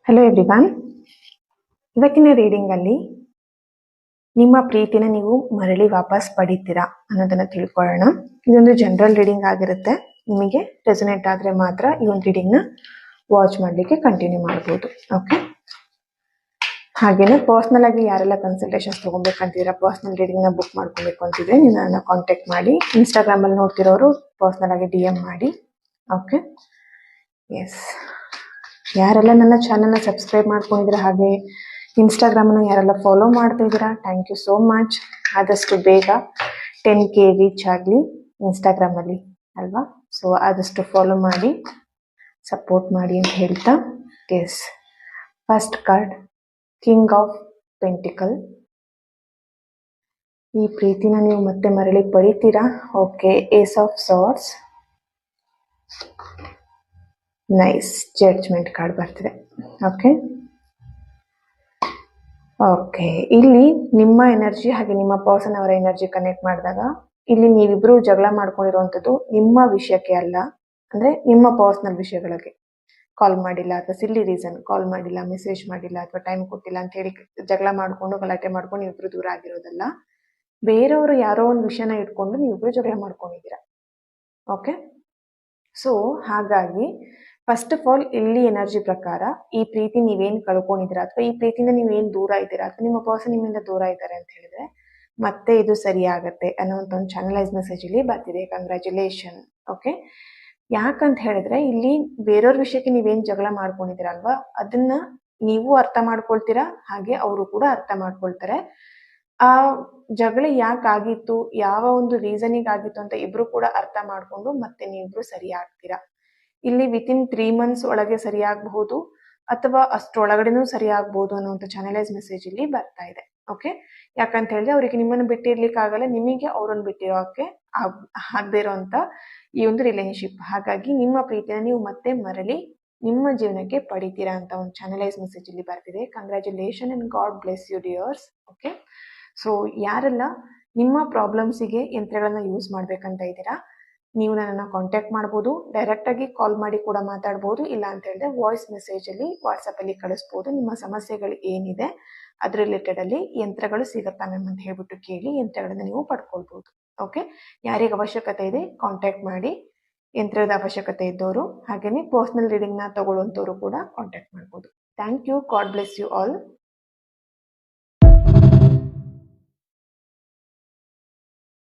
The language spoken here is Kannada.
Hello everyone. ಇವತ್ತಿನ ರೀಡಿಂಗ್ ಅಲ್ಲಿ ನಿಮ್ಮ ಪ್ರೀತಿನ ನೀವು ಮರಳಿ ವಾಪಸ್ ಪಡಿತೀರಾ ಅನ್ನೋದನ್ನ ತಿಳ್ಕೊಳ್ಳೋಣ. ಇದೊಂದು ಜನರಲ್ ರೀಡಿಂಗ್ ಆಗಿರುತ್ತೆ. ನಿಮಗೆ ರೆಸೊನೇಟ್ ಆದ್ರೆ ಮಾತ್ರ ಈ ಒಂದು ರೀಡಿಂಗ್ ನ ವಾಚ್ ಮಾಡ್ಲಿಕ್ಕೆ ಕಂಟಿನ್ಯೂ ಮಾಡಬಹುದು. ಓಕೆ, ಹಾಗೇನೆ ಪರ್ಸನಲ್ ಆಗಿ ಯಾರೆಲ್ಲ ಕನ್ಸಲ್ಟೇಷನ್ಸ್ ತಗೊಬೇಕಂತಿದ್ದೀರಾ, ಪರ್ಸನಲ್ ರೀಡಿಂಗ್ ನ ಬುಕ್ ಮಾಡ್ಕೊಬೇಕು ಅಂತಿದ್ರೆ ನೀವು ನನ್ನ ಕಾಂಟ್ಯಾಕ್ಟ್ ಮಾಡಿ. ಇನ್ಸ್ಟಾಗ್ರಾಮ್ ಅಲ್ಲಿ ನೋಡ್ತಿರೋರು ಪರ್ಸನಲ್ ಆಗಿ DM ಮಾಡಿ. ಓಕೆ, ಎಸ್, ಯಾರೆಲ್ಲ ನನ್ನ ಚಾನಲ್ನ ಸಬ್ಸ್ಕ್ರೈಬ್ ಮಾಡ್ಕೊಂಡಿದ್ದೀರಾ ಹಾಗೆ ಇನ್ಸ್ಟಾಗ್ರಾಮ್ನ ಯಾರೆಲ್ಲ ಫಾಲೋ ಮಾಡ್ತಿದ್ದೀರಾ, ಥ್ಯಾಂಕ್ ಯು ಸೋ ಮಚ್. ಆದಷ್ಟು ಬೇಗ 10K ರೀಚ್ ಆಗಲಿ ಇನ್ಸ್ಟಾಗ್ರಾಮಲ್ಲಿ ಅಲ್ವಾ. ಸೊ ಆದಷ್ಟು ಫಾಲೋ ಮಾಡಿ, ಸಪೋರ್ಟ್ ಮಾಡಿ ಅಂತ ಹೇಳ್ತಾ, yes, first card king of pentacle. ಈ ಪ್ರೀತಿನ ನೀವು ಮತ್ತೆ ಮರಳಿ ಪಡಿತೀರಾ. Okay, ace of swords, nice, judgement card ಬರ್ತಿದೆ. ಓಕೆ ಓಕೆ, ಇಲ್ಲಿ ನಿಮ್ಮ ಎನರ್ಜಿ ಹಾಗೆ ನಿಮ್ಮ ಪರ್ಸನ್ ಅವರ ಎನರ್ಜಿ ಕನೆಕ್ಟ್ ಮಾಡಿದಾಗ ಇಲ್ಲಿ ನೀವಿಬ್ರು ಜಗಳ ಮಾಡ್ಕೊಂಡಿರುವಂಥದ್ದು ನಿಮ್ಮ ವಿಷಯಕ್ಕೆ ಅಲ್ಲ, ಅಂದ್ರೆ ನಿಮ್ಮ ಪರ್ಸನಲ್ ವಿಷಯಗಳಿಗೆ. ಕಾಲ್ ಮಾಡಿಲ್ಲ ಅಥವಾ ಸಿಲ್ಲಿ ರೀಸನ್, ಕಾಲ್ ಮಾಡಿಲ್ಲ, ಮೆಸೇಜ್ ಮಾಡಿಲ್ಲ ಅಥವಾ ಟೈಮ್ ಕೊಟ್ಟಿಲ್ಲ ಅಂತ ಹೇಳಿ ಜಗಳ ಮಾಡ್ಕೊಂಡು ಗಲಾಟೆ ಮಾಡ್ಕೊಂಡು ನೀವಿಬ್ರು ದೂರ ಆಗಿರೋದಲ್ಲ. ಬೇರೆಯವರು ಯಾರೋ ಒಂದು ವಿಷಯನ ಇಟ್ಕೊಂಡು ನೀವಿಬ್ರು ಜಗಳ ಮಾಡ್ಕೊಂಡಿದ್ದೀರಾ. ಓಕೆ, ಸೊ ಹಾಗಾಗಿ ಫಸ್ಟ್ ಆಫ್ ಆಲ್ ಇಲ್ಲಿ ಎನರ್ಜಿ ಪ್ರಕಾರ ಈ ಪ್ರೀತಿ ನೀವೇನ್ ಕಳ್ಕೊಂಡಿದ್ದೀರಾ ಅಥವಾ ಈ ಪ್ರೀತಿಯಿಂದ ನೀವೇನ್ ದೂರ ಇದ್ದೀರಾ ಅಥವಾ ನಿಮ್ಮ ಪರ್ಸನ್ ನಿಮ್ಮಿಂದ ದೂರ ಇದ್ದಾರೆ ಅಂತ ಹೇಳಿದ್ರೆ ಮತ್ತೆ ಇದು ಸರಿ ಆಗತ್ತೆ ಅನ್ನೋಂಥ ಒಂದು ಚಾನಲೈಸ್ ಮೆಸೇಜ್ ಇಲ್ಲಿ ಬರ್ತಿದೆ. ಕಂಗ್ರ್ಯಾಚುಲೇಷನ್. ಓಕೆ, ಯಾಕಂತ ಹೇಳಿದ್ರೆ ಇಲ್ಲಿ ಬೇರೆಯವ್ರ ವಿಷಯಕ್ಕೆ ನೀವೇನ್ ಜಗಳ ಮಾಡ್ಕೊಂಡಿದ್ದೀರಾ ಅಲ್ವಾ, ಅದನ್ನ ನೀವು ಅರ್ಥ ಮಾಡ್ಕೊಳ್ತೀರಾ ಹಾಗೆ ಅವರು ಕೂಡ ಅರ್ಥ ಮಾಡ್ಕೊಳ್ತಾರೆ. ಆ ಜಗಳ ಯಾಕಾಗಿತ್ತು, ಯಾವ ಒಂದು ರೀಸನಿಗೆ ಆಗಿತ್ತು ಅಂತ ಇಬ್ರು ಕೂಡ ಅರ್ಥ ಮಾಡ್ಕೊಂಡು ಮತ್ತೆ ನೀವಿಬ್ರು ಸರಿ ಆಗ್ತೀರಾ. ಇಲ್ಲಿ ವಿತಿನ್ 3 months ಒಳಗೆ ಸರಿ ಆಗಬಹುದು ಅಥವಾ ಅಷ್ಟೊಳಗಡೆನೂ ಸರಿ ಆಗ್ಬಹುದು ಅನ್ನುವಂಥ ಚಾನಲೈಸ್ ಮೆಸೇಜ್ ಇಲ್ಲಿ ಬರ್ತಾ ಇದೆ. ಓಕೆ, ಯಾಕಂತ ಹೇಳಿದ್ರೆ ಅವರಿಗೆ ನಿಮ್ಮನ್ನು ಬಿಟ್ಟಿರ್ಲಿಕ್ಕೆ ಆಗಲ್ಲ, ನಿಮಗೆ ಅವ್ರನ್ನ ಬಿಟ್ಟಿರೋಕೆ ಆಗದೆ ಇರೋಂಥ ಈ ಒಂದು ರಿಲೇಶನ್ಶಿಪ್. ಹಾಗಾಗಿ ನಿಮ್ಮ ಪ್ರೀತಿನ ನೀವು ಮತ್ತೆ ಮರಳಿ ನಿಮ್ಮ ಜೀವನಕ್ಕೆ ಪಡಿತೀರಾ ಅಂತ ಒಂದು ಚಾನಲೈಸ್ ಮೆಸೇಜ್ ಇಲ್ಲಿ ಬರ್ತಿದೆ. Congratulation and God bless you dears. Okay, so ಯಾರೆಲ್ಲ ನಿಮ್ಮ ಪ್ರಾಬ್ಲಮ್ಸಿಗೆ ಯಂತ್ರಗಳನ್ನ ಯೂಸ್ ಮಾಡ್ಬೇಕಂತ ಇದ್ದೀರಾ, ನೀವು ನನ್ನನ್ನು ಕಾಂಟ್ಯಾಕ್ಟ್ ಮಾಡ್ಬೋದು. ಡೈರೆಕ್ಟ್ ಆಗಿ ಕಾಲ್ ಮಾಡಿ ಕೂಡ ಮಾತಾಡ್ಬೋದು, ಇಲ್ಲ ಅಂತ ಹೇಳಿದ್ರೆ ವಾಯ್ಸ್ ಮೆಸೇಜ್ ಅಲ್ಲಿ ವಾಟ್ಸಪ್ ಅಲ್ಲಿ ಕಳಿಸ್ಬೋದು. ನಿಮ್ಮ ಸಮಸ್ಯೆಗಳು ಏನಿದೆ ಅದ್ರ ರಿಲೇಟೆಡ್ ಅಲ್ಲಿ ಯಂತ್ರಗಳು ಸಿಗುತ್ತಾ ಮ್ಯಾಮ್ ಅಂತ ಹೇಳ್ಬಿಟ್ಟು ಕೇಳಿ ಯಂತ್ರಗಳನ್ನ ನೀವು ಪಡ್ಕೊಳ್ಬಹುದು. ಓಕೆ, ಯಾರಿಗೆ ಅವಶ್ಯಕತೆ ಇದೆ ಕಾಂಟ್ಯಾಕ್ಟ್ ಮಾಡಿ. ಯಂತ್ರದ ಅವಶ್ಯಕತೆ ಇದ್ದವರು ಹಾಗೇನೆ ಪರ್ಸನಲ್ ರೀಡಿಂಗ್ ನ ತಗೊಳ್ಳುವಂತವ್ರು ಕೂಡ ಕಾಂಟ್ಯಾಕ್ಟ್ ಮಾಡ್ಬೋದು. Thank you, God bless you all.